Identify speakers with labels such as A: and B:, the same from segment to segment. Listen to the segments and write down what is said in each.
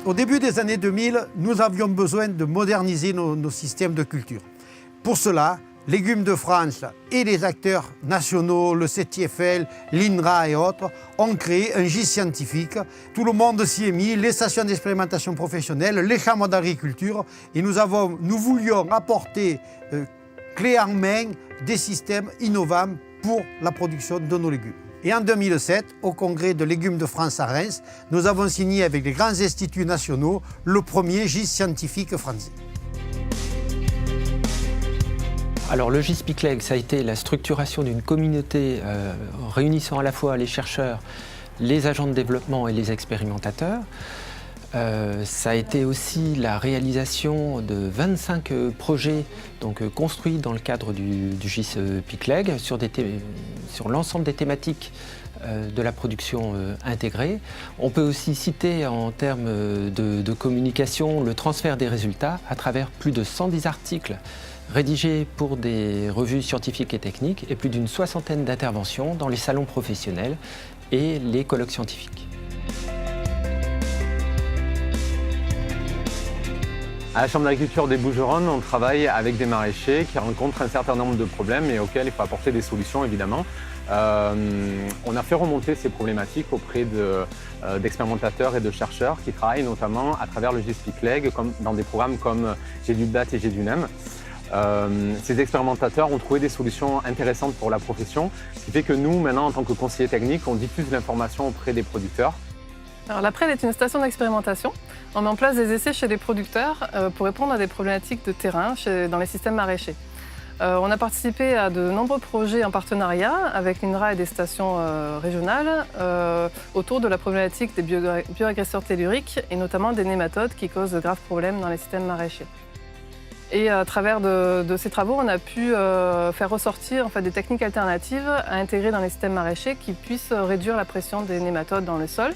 A: Au début des années 2000, nous avions besoin de moderniser nos systèmes de culture. Pour cela, Légumes de France et les acteurs nationaux, le CTFL, l'INRA et autres, ont créé un GIS scientifique. Tout le monde s'y est mis, les stations d'expérimentation professionnelle, les chambres d'agriculture. Et nous voulions apporter clé en main des systèmes innovants pour la production de nos légumes. Et en 2007, au congrès de Légumes de France à Reims, nous avons signé avec les grands instituts nationaux le premier GIS scientifique français.
B: Alors le GIS Picleg, ça a été la structuration d'une communauté réunissant à la fois les chercheurs, les agents de développement et les expérimentateurs. Ça a été aussi la réalisation de 25 projets construits dans le cadre du GIS Picleg sur l'ensemble des thématiques de la production intégrée. On peut aussi citer en termes de communication le transfert des résultats à travers plus de 110 articles rédigés pour des revues scientifiques et techniques et plus d'une 60aine d'interventions dans les salons professionnels et les colloques scientifiques.
C: À la Chambre d'agriculture des Bouches-du-Rhône, on travaille avec des maraîchers qui rencontrent un certain nombre de problèmes et auxquels il faut apporter des solutions évidemment. On a fait remonter ces problématiques auprès d'expérimentateurs et de chercheurs qui travaillent notamment à travers le GIS Picleg, dans des programmes comme GEDUBAT et GEDUNEM. Ces expérimentateurs ont trouvé des solutions intéressantes pour la profession, ce qui fait que nous, maintenant, en tant que conseillers techniques, on diffuse l'information auprès des producteurs.
D: Alors, la PREL est une station d'expérimentation. On met en place des essais chez des producteurs pour répondre à des problématiques de terrain dans les systèmes maraîchers. On a participé à de nombreux projets en partenariat avec l'INRA et des stations régionales autour de la problématique des bioagresseurs telluriques et notamment des nématodes qui causent de graves problèmes dans les systèmes maraîchers. Et à travers de ces travaux, on a pu faire ressortir des techniques alternatives à intégrer dans les systèmes maraîchers qui puissent réduire la pression des nématodes dans le sol.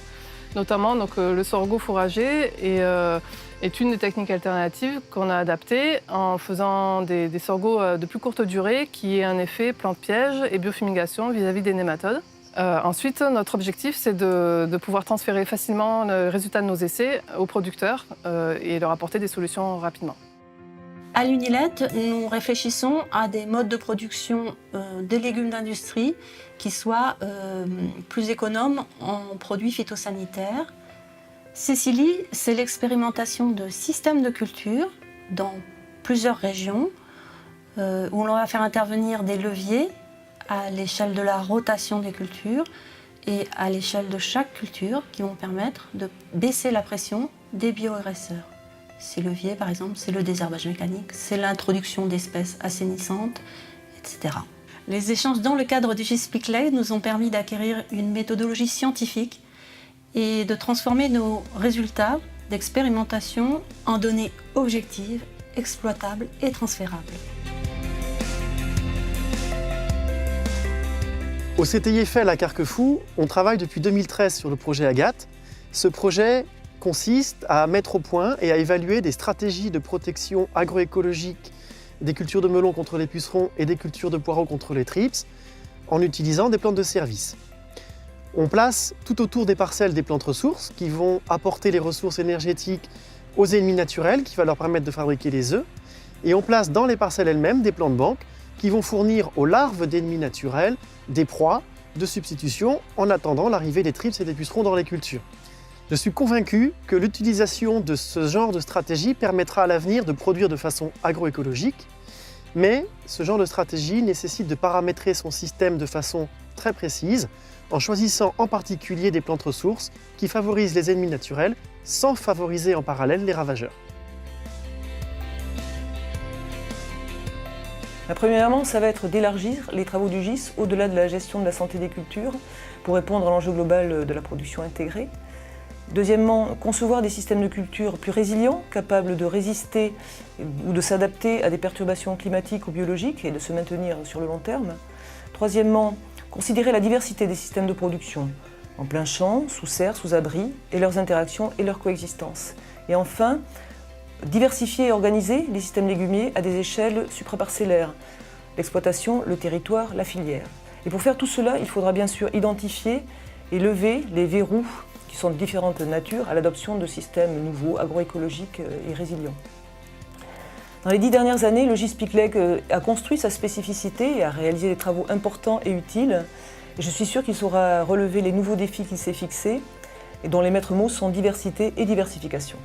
D: Notamment le sorgho fourragé est une des techniques alternatives qu'on a adaptées en faisant des sorghos de plus courte durée qui aient un effet plante-piège et biofumigation vis-à-vis des nématodes. Ensuite, notre objectif, c'est de pouvoir transférer facilement le résultat de nos essais aux producteurs et leur apporter des solutions rapidement.
E: À l'Unilet, nous réfléchissons à des modes de production des légumes d'industrie qui soient plus économes en produits phytosanitaires. Cécilie, c'est l'expérimentation de systèmes de culture dans plusieurs régions où l'on va faire intervenir des leviers à l'échelle de la rotation des cultures et à l'échelle de chaque culture qui vont permettre de baisser la pression des bioagresseurs. Ces leviers, par exemple, c'est le désherbage mécanique, c'est l'introduction d'espèces assainissantes, etc. Les échanges dans le cadre du GIS Picleg nous ont permis d'acquérir une méthodologie scientifique et de transformer nos résultats d'expérimentation en données objectives, exploitables et transférables.
F: Au CTIFL à Carquefou, on travaille depuis 2013 sur le projet Agathe. Ce projet consiste à mettre au point et à évaluer des stratégies de protection agroécologique des cultures de melons contre les pucerons et des cultures de poireaux contre les thrips en utilisant des plantes de service. On place tout autour des parcelles des plantes ressources qui vont apporter les ressources énergétiques aux ennemis naturels qui va leur permettre de fabriquer les œufs et on place dans les parcelles elles-mêmes des plantes banques qui vont fournir aux larves d'ennemis naturels des proies de substitution en attendant l'arrivée des thrips et des pucerons dans les cultures. Je suis convaincu que l'utilisation de ce genre de stratégie permettra à l'avenir de produire de façon agroécologique, mais ce genre de stratégie nécessite de paramétrer son système de façon très précise, en choisissant en particulier des plantes ressources qui favorisent les ennemis naturels sans favoriser en parallèle les ravageurs.
G: Premièrement, ça va être d'élargir les travaux du GIS au-delà de la gestion de la santé des cultures pour répondre à l'enjeu global de la production intégrée. Deuxièmement, concevoir des systèmes de culture plus résilients, capables de résister ou de s'adapter à des perturbations climatiques ou biologiques et de se maintenir sur le long terme. Troisièmement, considérer la diversité des systèmes de production, en plein champ, sous serre, sous abri, et leurs interactions et leur coexistence. Et enfin, diversifier et organiser les systèmes légumiers à des échelles supraparcellaires, l'exploitation, le territoire, la filière. Et pour faire tout cela, il faudra bien sûr identifier et lever les verrous qui sont de différentes natures, à l'adoption de systèmes nouveaux, agroécologiques et résilients. Dans les 10 dernières années, le GIS Picleg a construit sa spécificité et a réalisé des travaux importants et utiles. Et je suis sûre qu'il saura relever les nouveaux défis qu'il s'est fixés et dont les maîtres mots sont diversité et diversification.